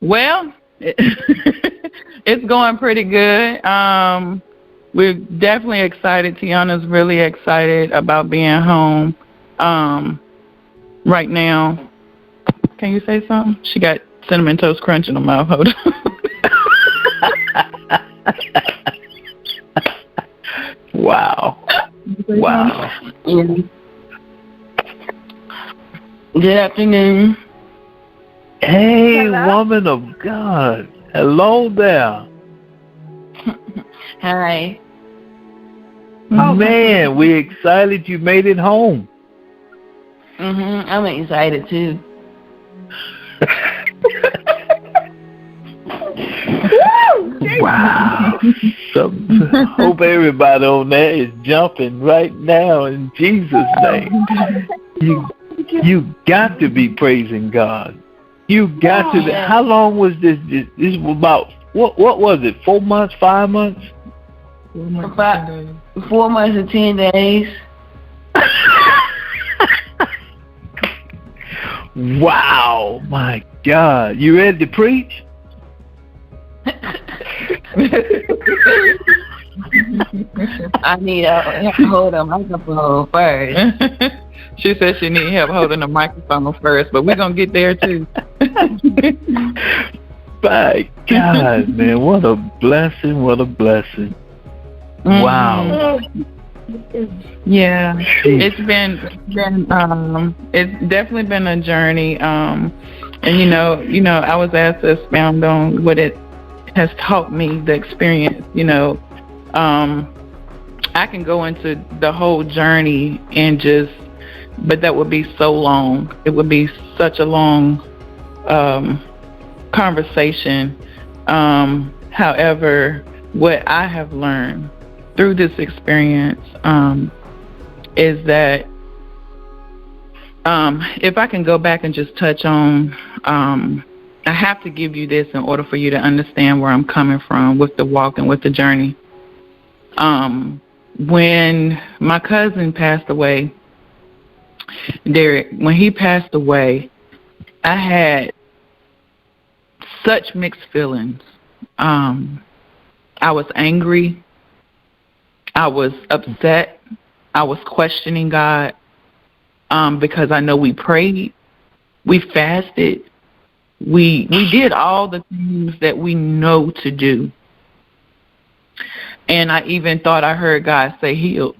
Well, it's going pretty good. We're definitely excited. Tiana's really excited about being home right now. Can you say something? She got cinnamon toast crunch in her mouth. Hold on. Wow. Wow. Good afternoon. Hey, hello? Woman of God. Hello there. Hi. Man, we're excited you made it home. I'm excited too. Wow. Hope everybody on there is jumping right now in Jesus' name. You got to be praising God. You got to. Yeah. How long was this? This was about, what was it, 4 months, 5 months? About 4 months and 10 days. Wow, my God. You ready to preach? I need to hold a microphone first. She said she need help holding the microphone first, but we're going to get there too. My God, man, what a blessing, what a blessing. Wow. Yeah, it's definitely been a journey. And I was asked to expound on what it has taught me, the experience. I can go into the whole journey and but that would be so long. It would be such a long conversation. However, what I have learned through this experience is that if I can go back and just touch on, I have to give you this in order for you to understand where I'm coming from with the walk and with the journey. When my cousin passed away, Derek, when he passed away, I had such mixed feelings. I was angry. I was upset. I was questioning God because I know we prayed, we fasted, we did all the things that we know to do. And I even thought I heard God say healed,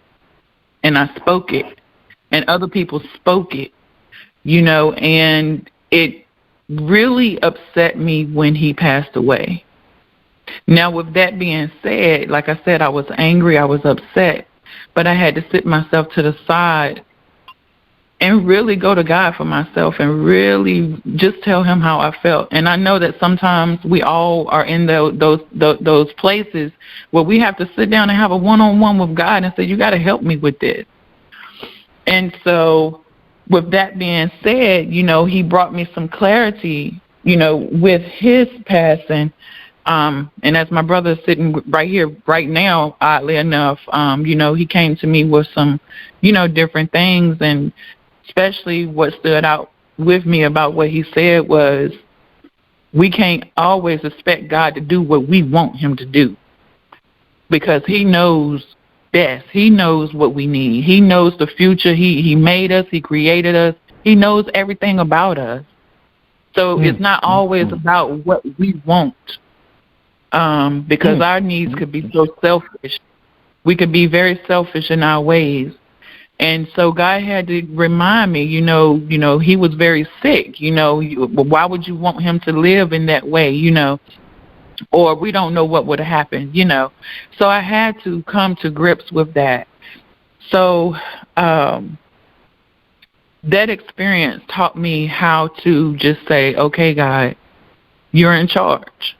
and I spoke it, and other people spoke it, and it really upset me when he passed away. Now, with that being said, like I said, I was angry, I was upset, but I had to sit myself to the side and really go to God for myself and really just tell him how I felt. And I know that sometimes we all are in those places where we have to sit down and have a one-on-one with God and say, you got to help me with this. And so with that being said, he brought me some clarity, with his passing. And as my brother is sitting right here right now, oddly enough, he came to me with some, different things, and especially what stood out with me about what he said was we can't always expect God to do what we want him to do, because he knows best. He knows what we need. He knows the future. He made us. He created us. He knows everything about us. So it's not always about what we want, because our needs could be so selfish. We could be very selfish in our ways. And so God had to remind me, he was very sick. Why would you want him to live in that way, or we don't know what would have happened, So I had to come to grips with that. So that experience taught me how to just say, okay, God, you're in charge.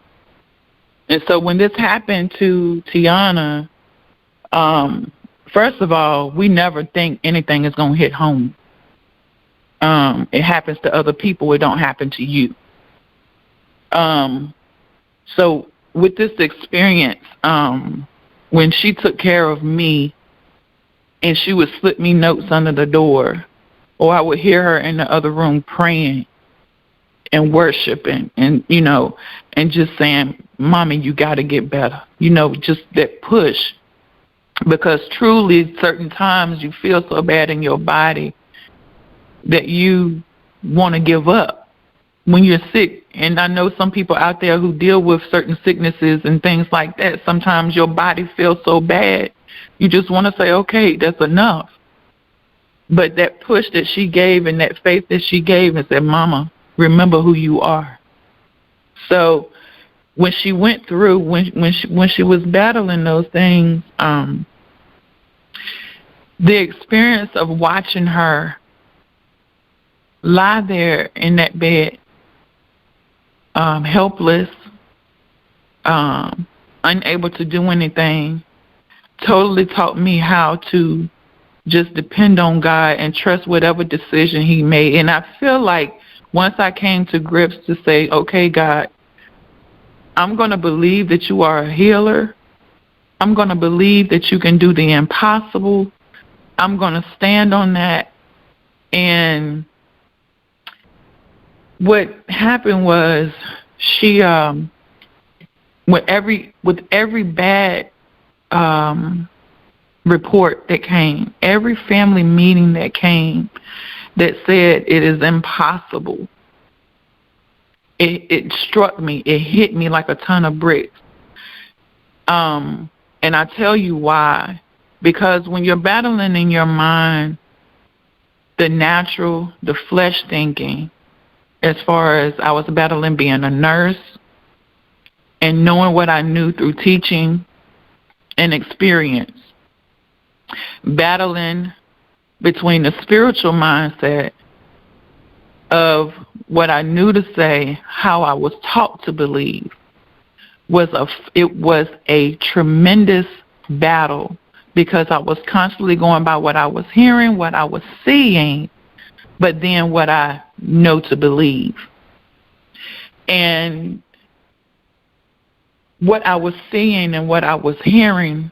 And so when this happened to Tiana, first of all, we never think anything is going to hit home. It happens to other people. It don't happen to you. So with this experience, when she took care of me and she would slip me notes under the door, or I would hear her in the other room praying, and worshiping and, you know, and just saying, Mommy, you got to get better. You know, just that push. Because truly, certain times you feel so bad in your body that you want to give up when you're sick. And I know some people out there who deal with certain sicknesses and things like that. Sometimes your body feels so bad, you just want to say, okay, that's enough. But that push that she gave and that faith that she gave and said, Mama, remember who you are. So when she went through, when she was battling those things, the experience of watching her lie there in that bed, helpless, unable to do anything, totally taught me how to just depend on God and trust whatever decision He made. And I feel like once I came to grips to say, okay, God, I'm going to believe that you are a healer. I'm going to believe that you can do the impossible. I'm going to stand on that. And what happened was she, with every bad report that came, every family meeting that came that said it is impossible, it struck me. It hit me like a ton of bricks. And I tell you why. Because when you're battling in your mind the natural, the flesh thinking, as far as I was battling being a nurse and knowing what I knew through teaching and experience, battling between the spiritual mindset of what I knew to say, how I was taught to believe, it was a tremendous battle, because I was constantly going by what I was hearing, what I was seeing, but then what I know to believe. And what I was seeing and what I was hearing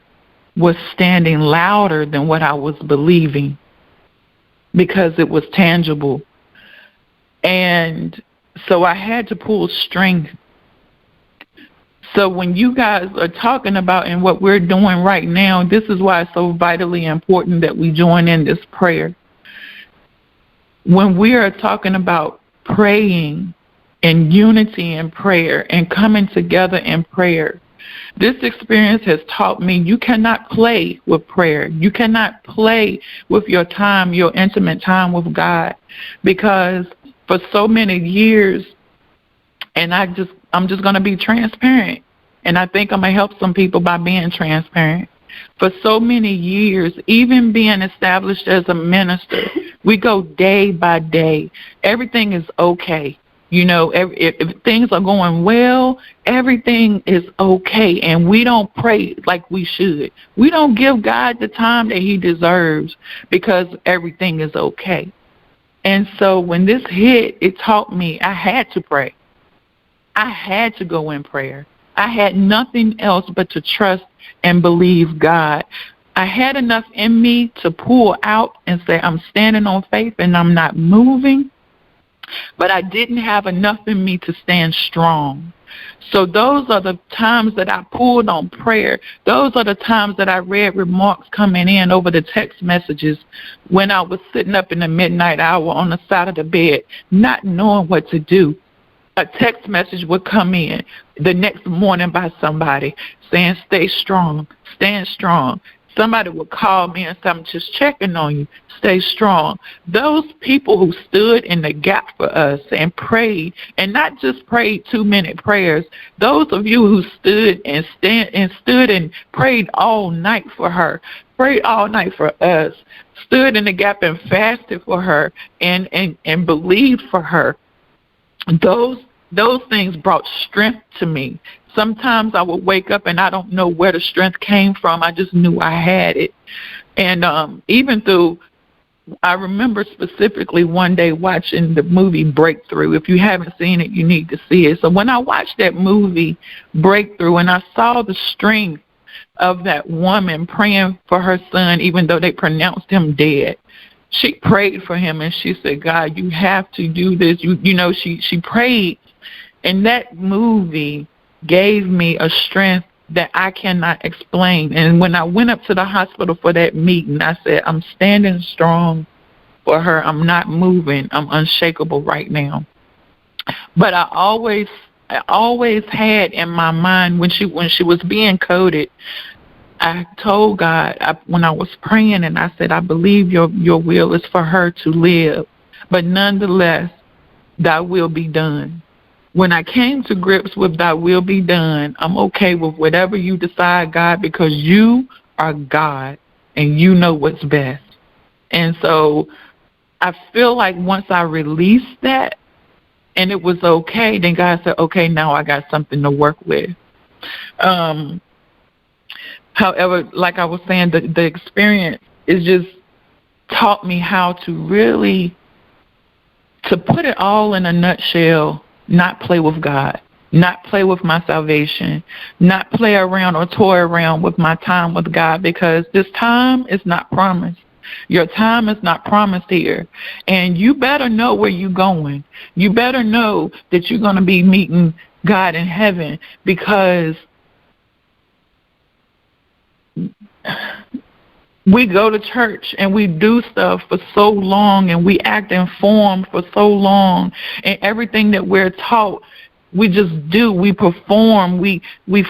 was standing louder than what I was believing, because it was tangible. And so I had to pull strength. So when you guys are talking about and what we're doing right now, this is why it's so vitally important that we join in this prayer. When we are talking about praying and unity in prayer and coming together in prayer, this experience has taught me you cannot play with prayer. You cannot play with your time, your intimate time with God, because for so many years, and I'm just going to be transparent, and I think I'm going to help some people by being transparent. For so many years, even being established as a minister, we go day by day. Everything is okay. You know, if things are going well, everything is okay, and we don't pray like we should. We don't give God the time that He deserves because everything is okay. And so when this hit, it taught me I had to pray. I had to go in prayer. I had nothing else but to trust and believe God. I had enough in me to pull out and say, I'm standing on faith and I'm not moving. But I didn't have enough in me to stand strong. So those are the times that I pulled on prayer. Those are the times that I read remarks coming in over the text messages when I was sitting up in the midnight hour on the side of the bed, not knowing what to do. A text message would come in the next morning by somebody saying, stay strong, stand strong. Somebody would call me and say, I'm just checking on you, stay strong. Those people who stood in the gap for us and prayed, and not just prayed 2-minute prayers, those of you who stood and prayed all night for her, prayed all night for us, stood in the gap and fasted for her and believed for her. Those things brought strength to me. Sometimes I would wake up and I don't know where the strength came from. I just knew I had it. And I remember specifically one day watching the movie Breakthrough. If you haven't seen it, you need to see it. So when I watched that movie Breakthrough and I saw the strength of that woman praying for her son, even though they pronounced him dead, she prayed for him, and she said, God, you have to do this. She prayed, and that movie gave me a strength that I cannot explain. And when I went up to the hospital for that meeting, I said, I'm standing strong for her. I'm not moving. I'm unshakable right now. But I always had in my mind when she was being coded, I told God when I was praying, and I said, I believe your will is for her to live, but nonetheless, thy will be done. When I came to grips with thy will be done, I'm okay with whatever you decide, God, because you are God and you know what's best. And so I feel like once I released that and it was okay, then God said, okay, now I got something to work with. However, like I was saying, the experience is just taught me how to really, to put it all in a nutshell, not play with God, not play with my salvation, not play around or toy around with my time with God, because this time is not promised. Your time is not promised here. And you better know where you're going. You better know that you're going to be meeting God in heaven, because we go to church and we do stuff for so long, and we act in form for so long, and everything that we're taught, we just do. We perform. We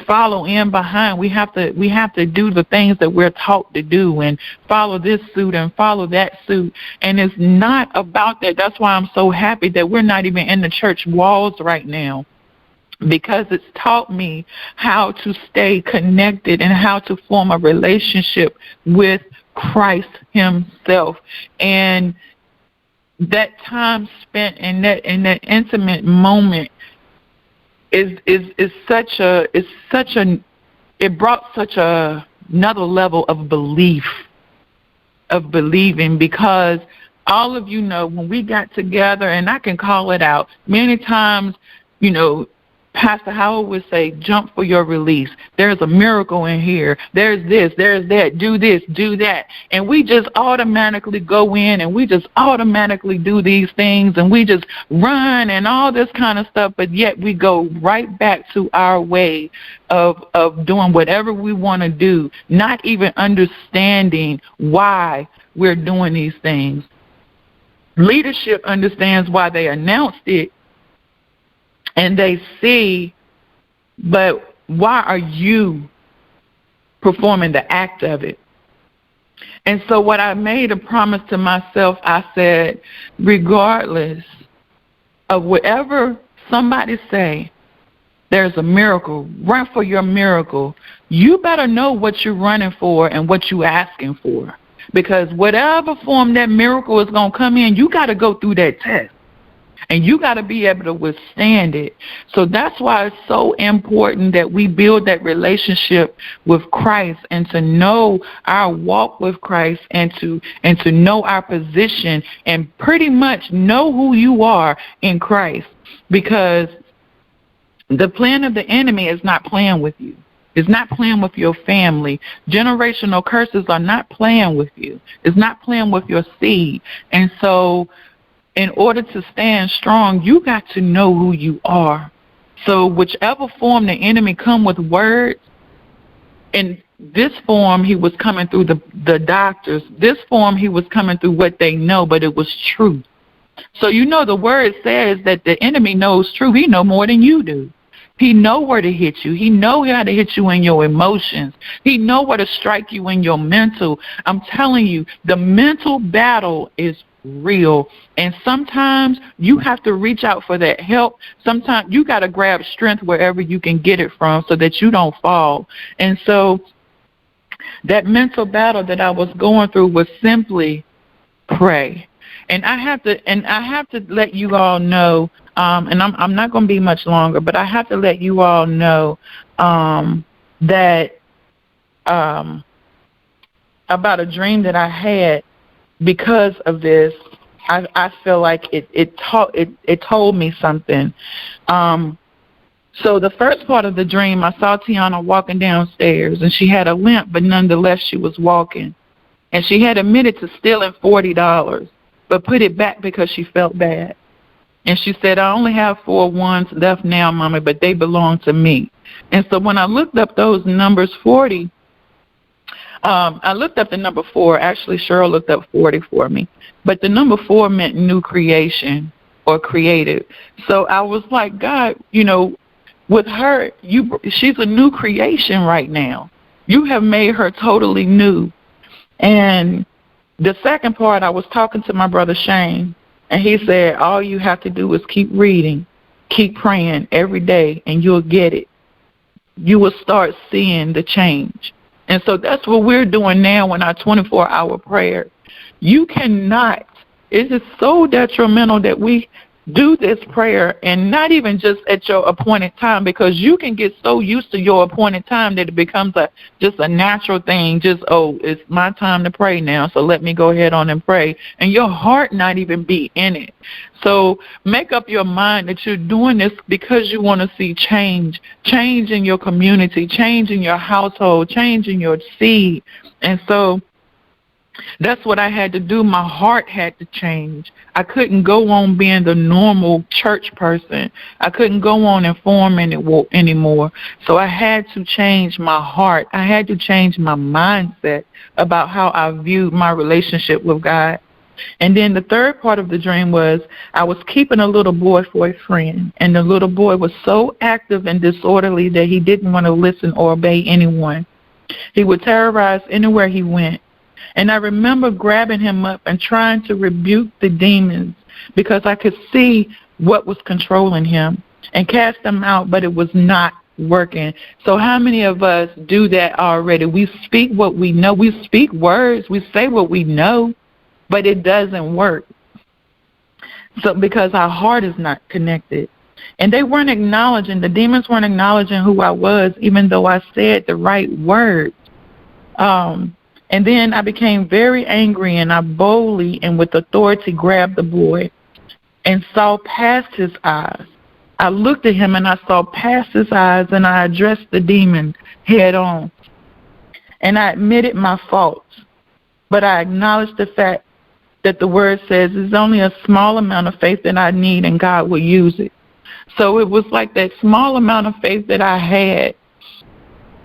follow in behind. We have to do the things that we're taught to do, and follow this suit and follow that suit. And it's not about that. That's why I'm so happy that we're not even in the church walls right now, because it's taught me how to stay connected and how to form a relationship with Christ himself. And that time spent in that intimate moment it brought such another level of believing, because all of you know, when we got together, and I can call it out many times, Pastor Howard would say, jump for your release. There's a miracle in here. There's this, there's that, do this, do that. And we just automatically go in, and we just automatically do these things, and we just run and all this kind of stuff, but yet we go right back to our way of doing whatever we want to do, not even understanding why we're doing these things. Leadership understands why they announced it, and they see, but why are you performing the act of it? And so what I made a promise to myself, I said, regardless of whatever somebody say, there's a miracle. Run for your miracle. You better know what you're running for and what you're asking for. Because whatever form that miracle is going to come in, you got to go through that test. And you got to be able to withstand it. So that's why it's so important that we build that relationship with Christ, and to know our walk with Christ, and to know our position, and pretty much know who you are in Christ. Because the plan of the enemy is not playing with you. It's not playing with your family. Generational curses are not playing with you. It's not playing with your seed. And so in order to stand strong, you got to know who you are. So whichever form the enemy come with words, in this form he was coming through the doctors. This form he was coming through what they know, but it was truth. So the word says that the enemy knows truth. He know more than you do. He know where to hit you. He know how to hit you in your emotions. He know where to strike you in your mental. I'm telling you, the mental battle is real. And sometimes you have to reach out for that help. Sometimes you got to grab strength wherever you can get it from, so that you don't fall. And so that mental battle that I was going through was simply pray. And I have to let you all know, and I'm not going to be much longer, but I have to let you all know that about a dream that I had. Because of this, I feel like it told me something. So the first part of the dream, I saw Tiana walking downstairs, and she had a limp, but nonetheless she was walking. and she had admitted to stealing $40, but put it back because she felt bad. And she said, I only have 4 ones left now, Mommy, but they belong to me. And so when I looked up those numbers 40, I looked up the number 4. Actually, Cheryl looked up 40 for me. But the number 4 meant new creation or creative. So I was like, God, with her, she's a new creation right now. You have made her totally new. And the second part, I was talking to my brother Shane, and he said, all you have to do is keep reading, keep praying every day, and you'll get it. You will start seeing the change. And so that's what we're doing now in our 24-hour prayer. You cannot, it is so detrimental that we do this prayer and not even just at your appointed time, because you can get so used to your appointed time that it becomes just a natural thing. Just, it's my time to pray now, so let me go ahead on and pray. And your heart not even be in it. So make up your mind that you're doing this because you want to see change in your community, change in your household, change in your seed. And so that's what I had to do. My heart had to change. I couldn't go on being the normal church person. I couldn't go on and form anymore. So I had to change my heart. I had to change my mindset about how I viewed my relationship with God. And then the third part of the dream was I was keeping a little boy for a friend, and the little boy was so active and disorderly that he didn't want to listen or obey anyone. He would terrorize anywhere he went. And I remember grabbing him up and trying to rebuke the demons because I could see what was controlling him and cast them out, but it was not working. So how many of us do that already? We speak what we know. We speak words. We say what we know, but it doesn't work. So because our heart is not connected. And they weren't acknowledging, the demons weren't acknowledging who I was, even though I said the right words. And then I became very angry, and I boldly and with authority grabbed the boy and saw past his eyes. I looked at him and I saw past his eyes, and I addressed the demon head on. And I admitted my faults, but I acknowledged the fact that the word says it's only a small amount of faith that I need, and God will use it. So it was like that small amount of faith that I had,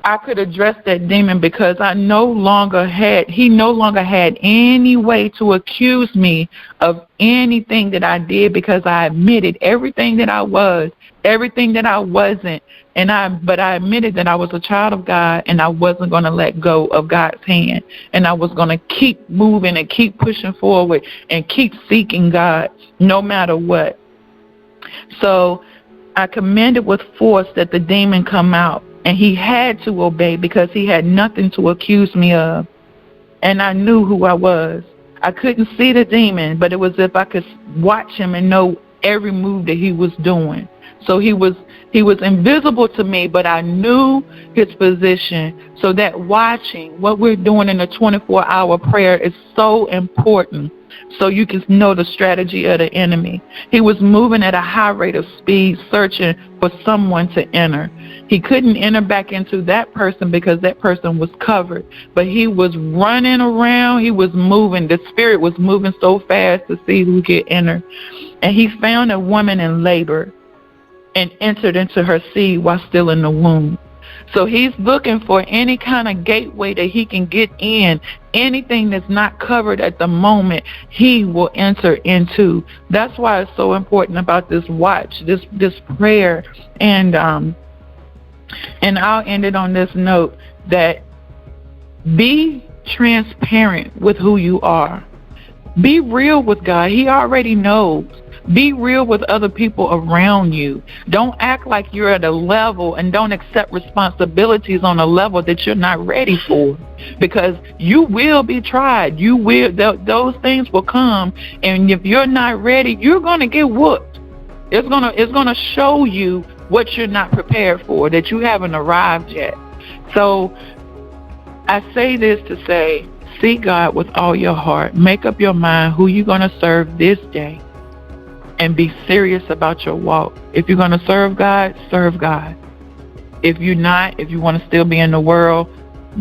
I could address that demon because he no longer had any way to accuse me of anything that I did, because I admitted everything that I was, everything that I wasn't, but I admitted that I was a child of God, and I wasn't going to let go of God's hand, and I was going to keep moving and keep pushing forward and keep seeking God no matter what. So I commanded with force that the demon come out. And he had to obey because he had nothing to accuse me of. And I knew who I was. I couldn't see the demon, but it was as if I could watch him and know every move that he was doing. So he was invisible to me, but I knew his position. So that watching, what we're doing in the 24-hour prayer is so important, so you can know the strategy of the enemy. He was moving at a high rate of speed, searching for someone to enter. He couldn't enter back into that person because that person was covered, but he was running around. He was moving. The spirit was moving so fast to see who could enter. And he found a woman in labor and entered into her seed while still in the womb. So he's looking for any kind of gateway that he can get in. Anything that's not covered at the moment, he will enter into. That's why it's so important about this watch, this prayer. And I'll end it on this note, that be transparent with who you are. Be real with God. He already knows. Be real with other people around you. Don't act like you're at a level, and don't accept responsibilities on a level that you're not ready for, because you will be tried. Those things will come, and if you're not ready, you're going to get whooped. It's going to show you what you're not prepared for, that you haven't arrived yet. So I say this to say, seek God with all your heart. Make up your mind who you're going to serve this day, and be serious about your walk. If you're going to serve God, serve God. If you're not, if you want to still be in the world,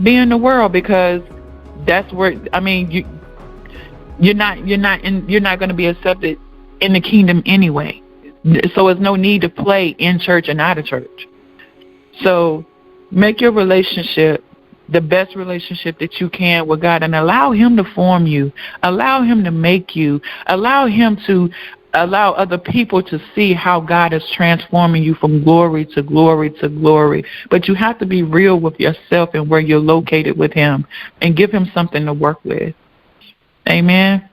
be in the world, because that's where you're not going to be accepted in the kingdom anyway. So there's no need to play in church and out of church. So make your relationship the best relationship that you can with God, and allow Him to form you, allow Him to make you, allow Him to allow other people to see how God is transforming you from glory to glory to glory. But you have to be real with yourself and where you're located with Him, and give Him something to work with. Amen.